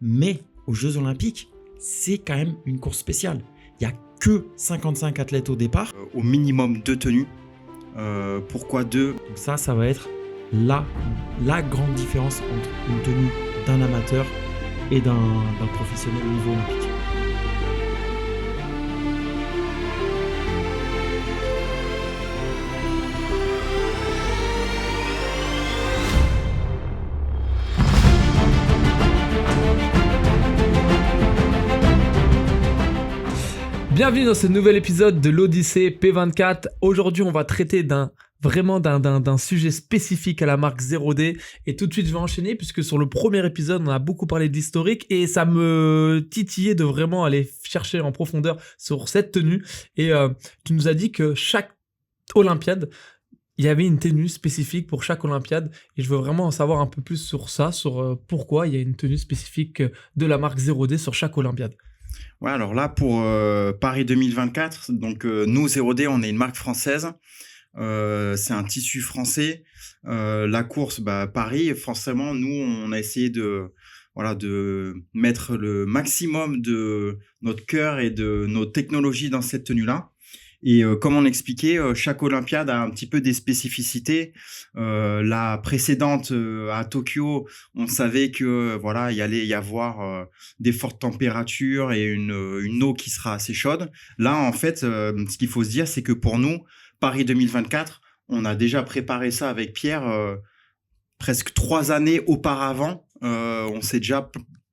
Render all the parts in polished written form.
Mais aux Jeux Olympiques, c'est quand même une course spéciale. Il n'y a que 55 athlètes au départ. Au minimum 2 tenues. Pourquoi 2 ? Donc ça va être la grande différence entre une tenue d'un amateur et d'un professionnel au niveau olympique. Bienvenue dans ce nouvel épisode de l'Odyssée P24. Aujourd'hui, on va traiter d'un sujet spécifique à la marque 0D. Et tout de suite, je vais enchaîner puisque sur le premier épisode, on a beaucoup parlé d'historique et ça me titillait de vraiment aller chercher en profondeur sur cette tenue. Et tu nous as dit que chaque Olympiade, il y avait une tenue spécifique pour chaque Olympiade. Et je veux vraiment en savoir un peu plus sur ça, sur pourquoi il y a une tenue spécifique de la marque 0D sur chaque Olympiade. Ouais, alors là, pour Paris 2024, donc nous, 0D, on est une marque française. C'est un tissu français. La course, Paris, forcément, nous, on a essayé de mettre le maximum de notre cœur et de nos technologies dans cette tenue-là. Et comme on expliquait, chaque Olympiade a un petit peu des spécificités. La précédente à Tokyo, on savait que il allait y avoir des fortes températures et une eau qui sera assez chaude. Là, en fait, ce qu'il faut se dire, c'est que pour nous, Paris 2024, on a déjà préparé ça avec Pierre presque 3 années auparavant.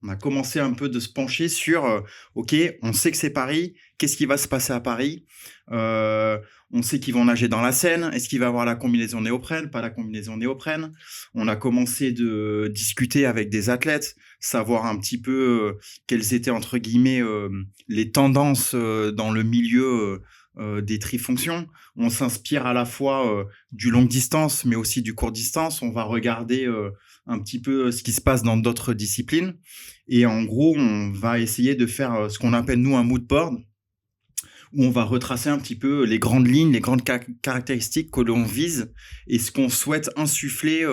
On a commencé un peu de se pencher sur OK, on sait que c'est Paris, qu'est-ce qui va se passer à Paris ? On sait qu'ils vont nager dans la Seine, est-ce qu'il va y avoir la combinaison néoprène, pas la combinaison néoprène ? On a commencé de discuter avec des athlètes, savoir un petit peu quelles étaient entre guillemets les tendances dans le milieu des trifonctions. On s'inspire à la fois du longue distance mais aussi du court distance. On va regarder un petit peu ce qui se passe dans d'autres disciplines et en gros on va essayer de faire ce qu'on appelle nous un mood board où on va retracer un petit peu les grandes lignes, les grandes caractéristiques que l'on vise et ce qu'on souhaite insuffler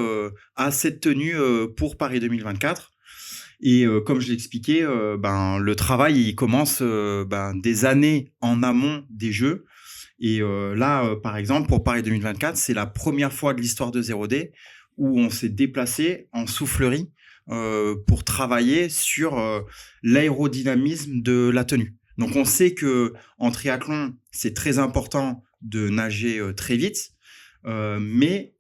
à cette tenue pour Paris 2024. Et comme je l'expliquais, le travail il commence des années en amont des Jeux. Et là, par exemple, pour Paris 2024, c'est la première fois de l'histoire de 0D où on s'est déplacé en soufflerie pour travailler sur l'aérodynamisme de la tenue. Donc, on sait que en triathlon, c'est très important de nager très vite, mais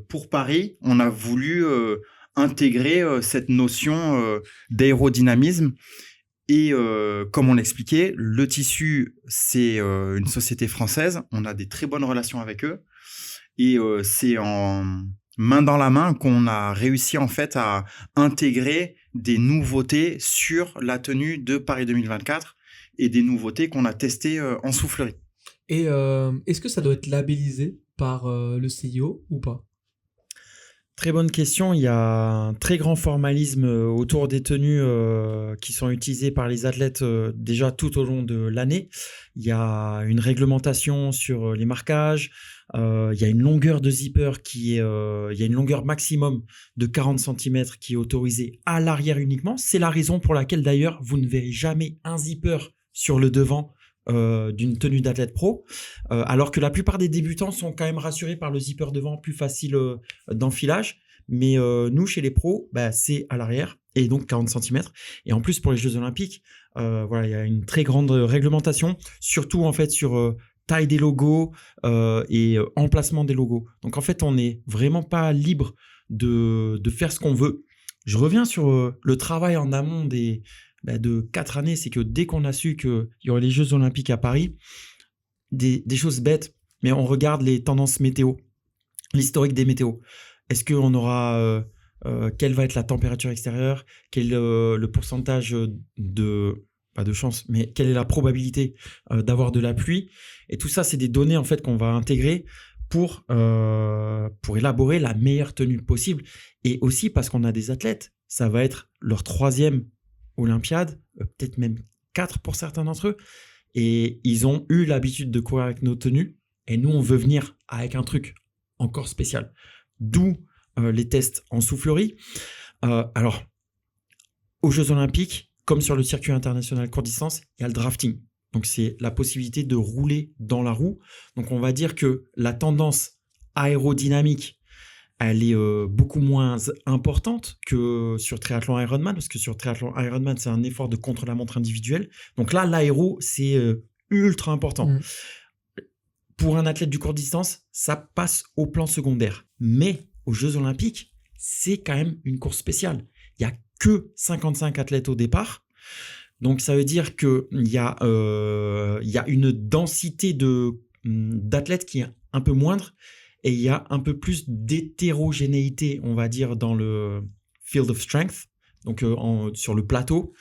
pour Paris, on a voulu intégrer cette notion d'aérodynamisme. Et comme on l'expliquait, le tissu, c'est une société française. On a des très bonnes relations avec eux. Et c'est en main dans la main qu'on a réussi en fait à intégrer des nouveautés sur la tenue de Paris 2024 et des nouveautés qu'on a testées en soufflerie. Et est-ce que ça doit être labellisé par le CIO ou pas ? Très bonne question. Il y a un très grand formalisme autour des tenues qui sont utilisées par les athlètes déjà tout au long de l'année. Il y a une réglementation sur les marquages. Il y a une longueur de zipper il y a une longueur maximum de 40 cm qui est autorisée à l'arrière uniquement. C'est la raison pour laquelle d'ailleurs vous ne verrez jamais un zipper sur le devant d'une tenue d'athlète pro, alors que la plupart des débutants sont quand même rassurés par le zipper devant, plus facile d'enfilage, mais nous chez les pros c'est à l'arrière et donc 40 cm. Et en plus pour les Jeux Olympiques, il y a une très grande réglementation, surtout en fait sur taille des logos et emplacement des logos. Donc en fait on n'est vraiment pas libre de faire ce qu'on veut. Je reviens sur le travail en amont de 4 années, c'est que dès qu'on a su qu'il y aurait les Jeux Olympiques à Paris, des choses bêtes, mais on regarde les tendances météo, l'historique des météos. Est-ce qu'on aura, quelle va être la température extérieure, quel est le pourcentage pas de chance, mais quelle est la probabilité d'avoir de la pluie. Et tout ça, c'est des données en fait qu'on va intégrer pour élaborer la meilleure tenue possible. Et aussi parce qu'on a des athlètes, ça va être leur 3e Olympiade, peut-être même 4 pour certains d'entre eux. Et ils ont eu l'habitude de courir avec nos tenues. Et nous, on veut venir avec un truc encore spécial. D'où les tests en soufflerie. Alors, aux Jeux Olympiques, comme sur le circuit international court distance, il y a le drafting. Donc, c'est la possibilité de rouler dans la roue. Donc, on va dire que la tendance aérodynamique, elle est beaucoup moins importante que sur triathlon Ironman, parce que sur triathlon Ironman, c'est un effort de contre-la-montre individuel. Donc là, l'aéro, c'est ultra important. Mmh. Pour un athlète du court distance, ça passe au plan secondaire. Mais aux Jeux Olympiques, c'est quand même une course spéciale. Il n'y a que 55 athlètes au départ. Donc, ça veut dire qu'il y a une densité d'athlètes qui est un peu moindre et il y a un peu plus d'hétérogénéité, on va dire, dans le field of strength, donc sur le plateau.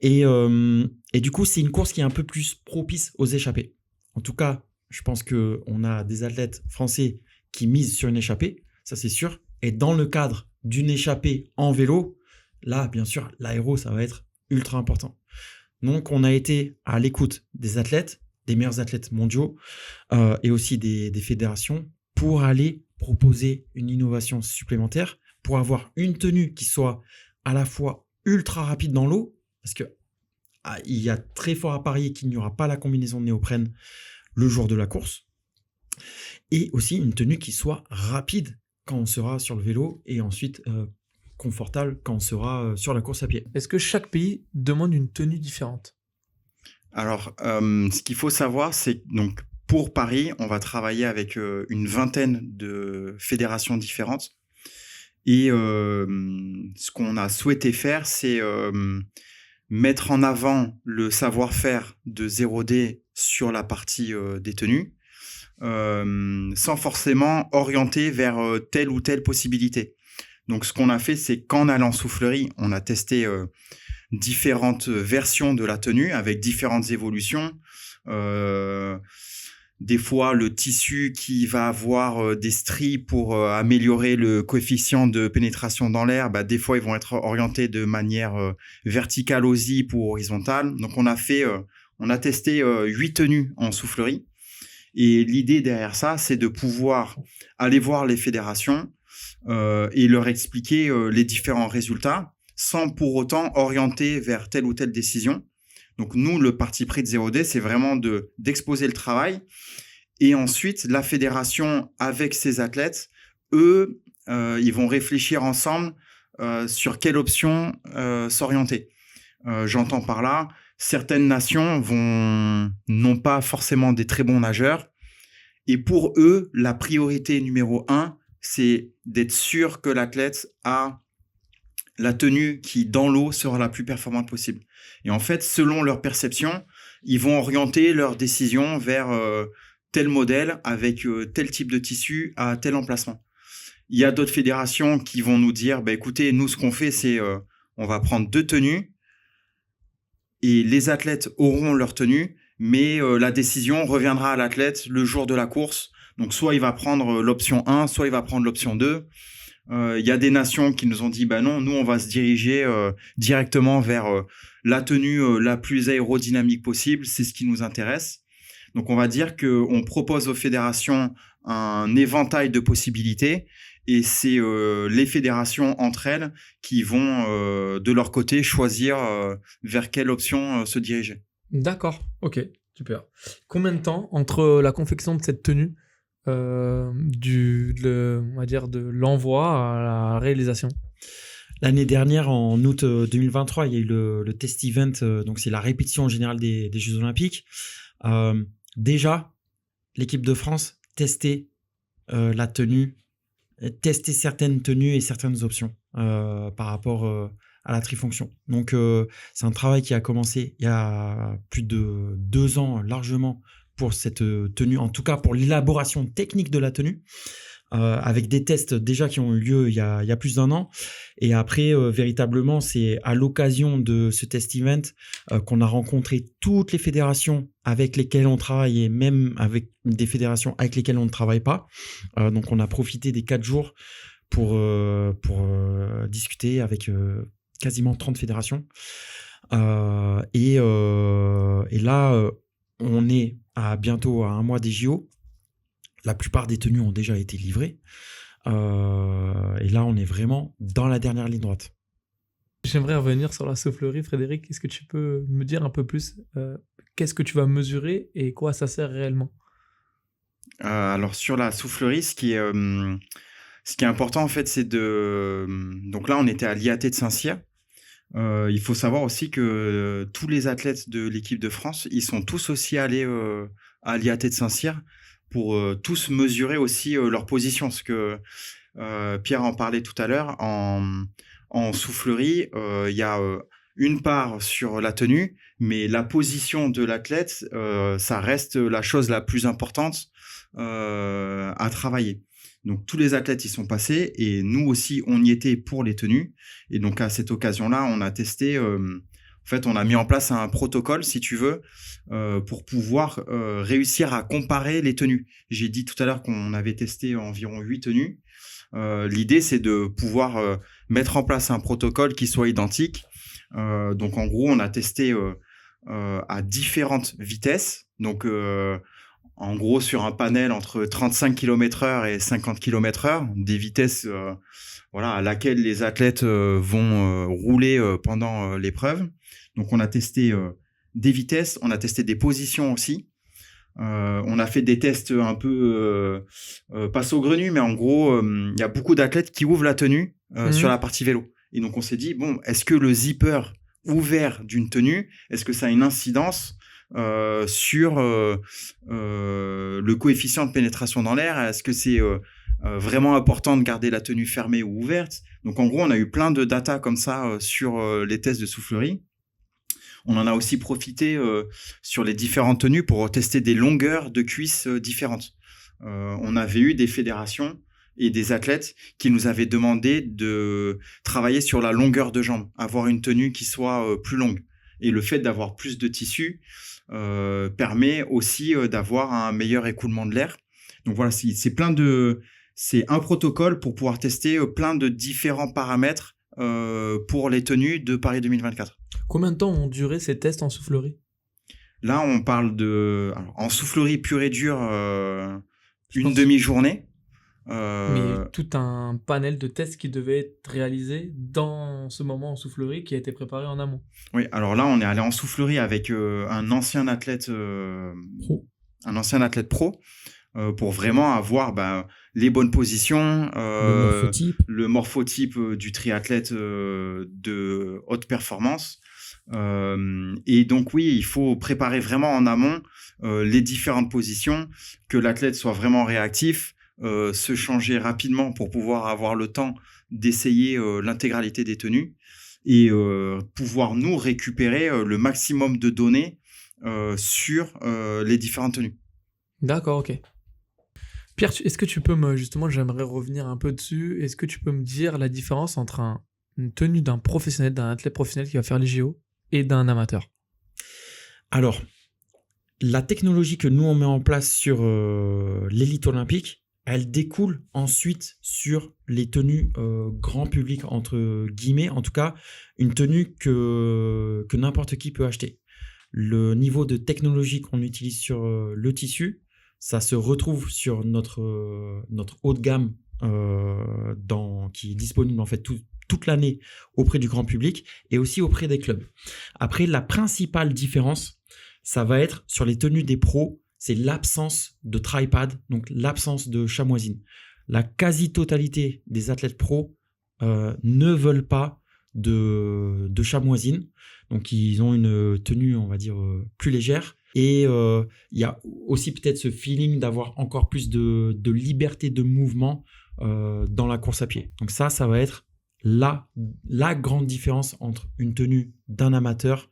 Et du coup, c'est une course qui est un peu plus propice aux échappées. En tout cas, je pense qu'on a des athlètes français qui misent sur une échappée, ça c'est sûr. Et dans le cadre d'une échappée en vélo, là, bien sûr, l'aéro, ça va être ultra important. Donc, on a été à l'écoute des athlètes, des meilleurs athlètes mondiaux et aussi des fédérations pour aller proposer une innovation supplémentaire, pour avoir une tenue qui soit à la fois ultra rapide dans l'eau, parce que il y a très fort à parier qu'il n'y aura pas la combinaison de néoprène le jour de la course, et aussi une tenue qui soit rapide quand on sera sur le vélo et ensuite confortable quand on sera sur la course à pied. Est-ce que chaque pays demande une tenue différente? Alors, ce qu'il faut savoir, c'est que donc, pour Paris, on va travailler avec une vingtaine de fédérations différentes. Et ce qu'on a souhaité faire, c'est mettre en avant le savoir-faire de 0D sur la partie des tenues, sans forcément orienter vers telle ou telle possibilité. Donc, ce qu'on a fait, c'est qu'en allant en soufflerie, on a testé différentes versions de la tenue avec différentes évolutions. Des fois, le tissu qui va avoir des stries pour améliorer le coefficient de pénétration dans l'air, des fois, ils vont être orientés de manière verticale aux zips ou horizontale. Donc, on a testé 8 tenues en soufflerie. Et l'idée derrière ça, c'est de pouvoir aller voir les fédérations et leur expliquer les différents résultats sans pour autant orienter vers telle ou telle décision. Donc nous, le parti pris de 0D, c'est vraiment d'exposer le travail. Et ensuite, la fédération, avec ses athlètes, eux, ils vont réfléchir ensemble sur quelle option s'orienter. J'entends par là, certaines nations n'ont pas forcément des très bons nageurs. Et pour eux, la priorité numéro 1, c'est d'être sûr que l'athlète a la tenue qui, dans l'eau, sera la plus performante possible. Et en fait, selon leur perception, ils vont orienter leur décision vers tel modèle avec tel type de tissu à tel emplacement. Il y a d'autres fédérations qui vont nous dire, écoutez, nous, ce qu'on fait, c'est on va prendre 2 tenues et les athlètes auront leur tenue, mais la décision reviendra à l'athlète le jour de la course. Donc, soit il va prendre l'option 1, soit il va prendre l'option 2. Il y a des nations qui nous ont dit non, nous on va se diriger directement vers la tenue la plus aérodynamique possible, c'est ce qui nous intéresse. Donc on va dire qu'on propose aux fédérations un éventail de possibilités et c'est les fédérations entre elles qui vont de leur côté choisir vers quelle option se diriger. D'accord, ok, super. Combien de temps entre la confection de cette tenue on va dire de l'envoi à la réalisation? L'année dernière, en août 2023, il y a eu le test event, donc c'est la répétition générale des Jeux Olympiques. Déjà, l'équipe de France testait la tenue, testait certaines tenues et certaines options par rapport à la trifonction. Donc, c'est un travail qui a commencé il y a plus de 2 ans largement pour cette tenue, en tout cas pour l'élaboration technique de la tenue, avec des tests déjà qui ont eu lieu il y a plus d'1 an. Et après, véritablement, c'est à l'occasion de ce test event qu'on a rencontré toutes les fédérations avec lesquelles on travaille et même avec des fédérations avec lesquelles on ne travaille pas. Donc, on a profité des 4 jours pour discuter avec quasiment 30 fédérations. Et là, on est bientôt à 1 mois des JO. La plupart des tenues ont déjà été livrées. Et là, on est vraiment dans la dernière ligne droite. J'aimerais revenir sur la soufflerie, Frédéric. Est-ce que tu peux me dire un peu plus qu'est-ce que tu vas mesurer et quoi ça sert réellement? Alors sur la soufflerie, ce qui est important en fait, c'est donc là, on était à l'IAT de Saint-Cyr. Il faut savoir aussi que tous les athlètes de l'équipe de France, ils sont tous aussi allés à l'IAT de Saint-Cyr pour tous mesurer aussi leur position. Parce que Pierre en parlait tout à l'heure, en soufflerie, il y a une part sur la tenue, mais la position de l'athlète, ça reste la chose la plus importante à travailler. Donc tous les athlètes y sont passés et nous aussi on y était pour les tenues. Et donc à cette occasion-là, on a testé. En fait, on a mis en place un protocole, si tu veux, pour pouvoir réussir à comparer les tenues. J'ai dit tout à l'heure qu'on avait testé environ 8 tenues. L'idée, c'est de pouvoir mettre en place un protocole qui soit identique. Donc en gros, on a testé à différentes vitesses. Donc en gros, sur un panel entre 35 km/h et 50 km/h, des vitesses voilà, à laquelle les athlètes vont rouler pendant l'épreuve. Donc, on a testé des vitesses, on a testé des positions aussi. On a fait des tests un peu pas saugrenus, mais en gros, il y a beaucoup d'athlètes qui ouvrent la tenue sur la partie vélo. Et donc, on s'est dit, bon, est-ce que le zipper ouvert d'une tenue, est-ce que ça a une incidence sur le coefficient de pénétration dans l'air? Est-ce que c'est vraiment important de garder la tenue fermée ou ouverte? Donc en gros, on a eu plein de data comme ça sur les tests de soufflerie. On en a aussi profité sur les différentes tenues pour tester des longueurs de cuisses différentes. On avait eu des fédérations et des athlètes qui nous avaient demandé de travailler sur la longueur de jambe, avoir une tenue qui soit plus longue. Et le fait d'avoir plus de tissu permet aussi d'avoir un meilleur écoulement de l'air. Donc voilà, c'est un protocole pour pouvoir tester plein de différents paramètres pour les tenues de Paris 2024. Combien de temps ont duré ces tests en soufflerie? Là, on parle en soufflerie pure et dure, une pense- demi-journée. Mais tout un panel de tests qui devait être réalisé dans ce moment en soufflerie qui a été préparé en amont. Oui, alors là, on est allé en soufflerie avec un ancien athlète pro pour vraiment avoir les bonnes positions, le morphotype du triathlète de haute performance. Et donc oui, il faut préparer vraiment en amont les différentes positions, que l'athlète soit vraiment réactif, se changer rapidement pour pouvoir avoir le temps d'essayer l'intégralité des tenues et pouvoir nous récupérer le maximum de données sur les différentes tenues. D'accord, ok. Pierre, est-ce que tu peux justement, j'aimerais revenir un peu dessus, est-ce que tu peux me dire la différence entre une tenue d'un professionnel, d'un athlète professionnel qui va faire les JO et d'un amateur? Alors, la technologie que nous on met en place sur l'élite olympique, elle découle ensuite sur les tenues grand public, entre guillemets, en tout cas, une tenue que n'importe qui peut acheter. Le niveau de technologie qu'on utilise sur le tissu, ça se retrouve sur notre haut de gamme qui est disponible en fait toute l'année auprès du grand public et aussi auprès des clubs. Après, la principale différence, ça va être sur les tenues des pros, c'est l'absence de tripod, donc l'absence de chamoisine. La quasi-totalité des athlètes pros ne veulent pas de chamoisine, donc ils ont une tenue, on va dire, plus légère. Et il y a aussi peut-être ce feeling d'avoir encore plus de liberté de mouvement dans la course à pied. Donc ça va être la grande différence entre une tenue d'un amateur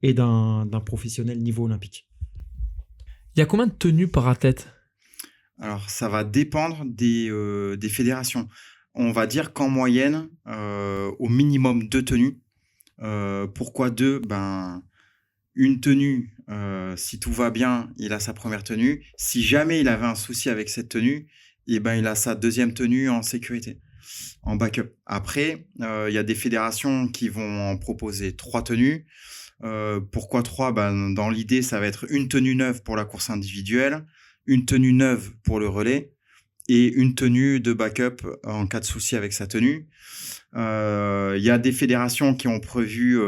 et d'un professionnel niveau olympique. Il y a combien de tenues par athlète? Alors, ça va dépendre des fédérations. On va dire qu'en moyenne, au minimum 2 tenues. Pourquoi 2? Une tenue, si tout va bien, il a sa première tenue. Si jamais il avait un souci avec cette tenue, il a sa deuxième tenue en sécurité, en backup. Après, il y a des fédérations qui vont en proposer 3 tenues. Pourquoi 3? Dans l'idée, ça va être une tenue neuve pour la course individuelle, une tenue neuve pour le relais et une tenue de backup en cas de souci avec sa tenue. Il y a des fédérations qui ont prévu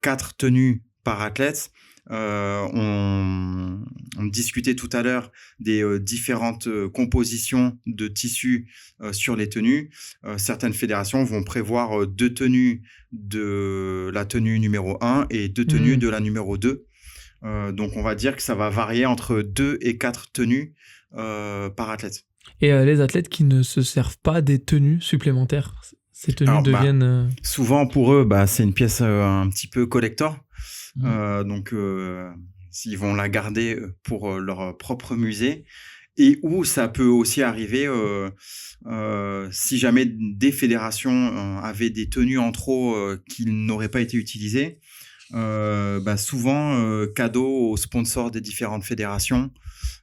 4 tenues par athlète. On discutait tout à l'heure des différentes compositions de tissus sur les tenues. Certaines fédérations vont prévoir 2 tenues de la tenue numéro 1 et 2 tenues de la numéro 2. Donc on va dire que ça va varier entre 2 et 4 tenues par athlète. Et les athlètes qui ne se servent pas des tenues supplémentaires, ces tenues deviennent... Souvent pour eux, c'est une pièce un petit peu collector. Donc s'ils vont la garder pour leur propre musée, et où ça peut aussi arriver si jamais des fédérations avaient des tenues en trop qui n'auraient pas été utilisées, souvent cadeau aux sponsors des différentes fédérations.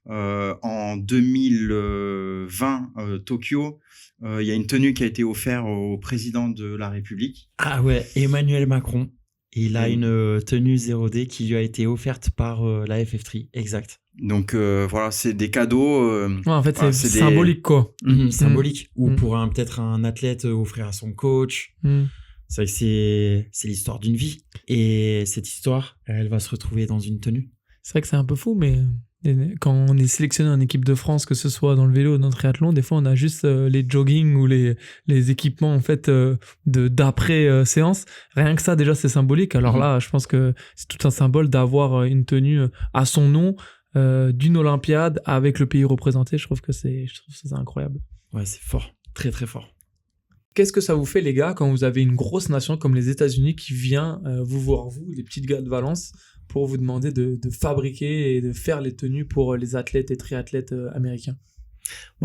En 2020 Tokyo, il y a une tenue qui a été offerte au président de la République. Ah ouais, Emmanuel Macron. Il a une tenue 0D qui lui a été offerte par la FF3, exact. Donc voilà, c'est des cadeaux. En fait, c'est symbolique, quoi. Symbolique. Ou pour peut-être un athlète offrir à son coach. C'est vrai que c'est l'histoire d'une vie. Et cette histoire, elle va se retrouver dans une tenue. C'est vrai que c'est un peu fou, mais quand on est sélectionné en équipe de France, que ce soit dans le vélo ou dans le triathlon, des fois on a juste les jogging ou les équipements en fait d'après séance. Rien que ça déjà c'est symbolique. Alors là, je pense que c'est tout un symbole d'avoir une tenue à son nom d'une Olympiade avec le pays représenté. Je trouve que c'est incroyable. Ouais, c'est fort, très très fort. Qu'est-ce que ça vous fait les gars quand vous avez une grosse nation comme les États-Unis qui vient vous voir, vous, les petits gars de Valence, pour vous demander de fabriquer et de faire les tenues pour les athlètes et triathlètes américains?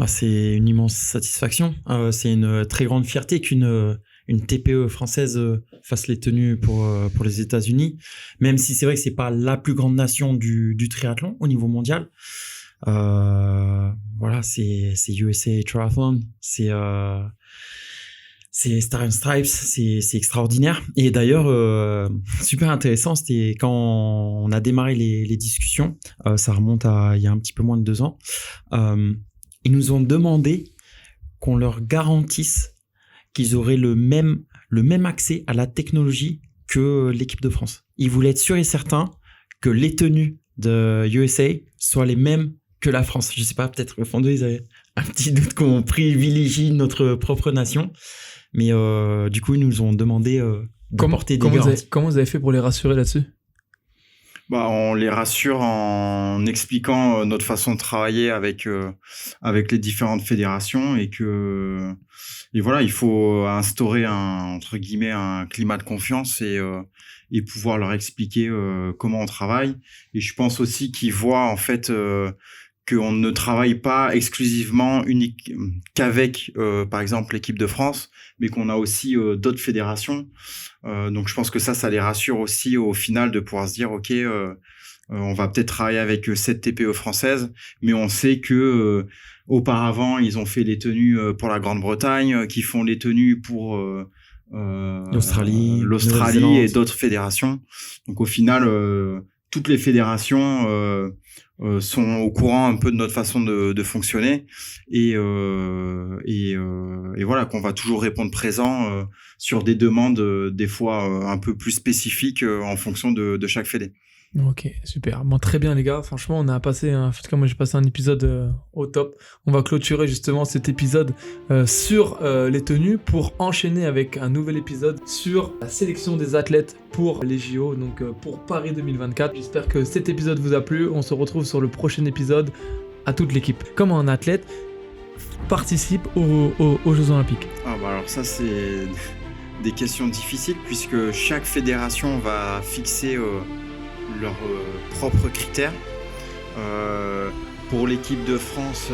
C'est une immense satisfaction. C'est une très grande fierté qu'une TPE française fasse les tenues pour les États-Unis, même si c'est vrai que c'est pas la plus grande nation du triathlon au niveau mondial. C'est USA Triathlon, c'est Star and Stripes, c'est extraordinaire. Et d'ailleurs, super intéressant, c'était quand on a démarré les discussions, ça remonte à il y a un petit peu moins de 2 ans, ils nous ont demandé qu'on leur garantisse qu'ils auraient le même accès à la technologie que l'équipe de France. Ils voulaient être sûrs et certains que les tenues de USA soient les mêmes que la France. Je sais pas, peut-être au fond d'eux, ils avaient un petit doute qu'on privilégie notre propre nation. Mais du coup, ils nous ont demandé d'apporter des garanties. Comment vous avez fait pour les rassurer là-dessus ? On les rassure en expliquant notre façon de travailler avec les différentes fédérations et voilà, il faut instaurer entre guillemets un climat de confiance et pouvoir leur expliquer comment on travaille. Et je pense aussi qu'ils voient en fait qu'on ne travaille pas exclusivement qu'avec, par exemple, l'équipe de France, mais qu'on a aussi d'autres fédérations. Donc, je pense que ça les rassure aussi au final de pouvoir se dire, OK, on va peut-être travailler avec cette TPE française, mais on sait que auparavant, ils ont fait les tenues pour la Grande-Bretagne, qui font les tenues pour l'Australie et d'autres fédérations. Donc, au final, toutes les fédérations sont au courant un peu de notre façon de fonctionner et voilà, qu'on va toujours répondre présent sur des demandes des fois un peu plus spécifiques en fonction de chaque fédé. Ok, super. Bon, très bien les gars, franchement on a passé, en tout cas moi j'ai passé un épisode au top. On va clôturer justement cet épisode sur les tenues pour enchaîner avec un nouvel épisode sur la sélection des athlètes pour les JO, donc pour Paris 2024. J'espère que cet épisode vous a plu, on se retrouve sur le prochain épisode. À toute l'équipe. Comment un athlète participe aux Jeux Olympiques? Alors ça c'est des questions difficiles puisque chaque fédération va fixer leurs propres critères. Pour l'équipe de France,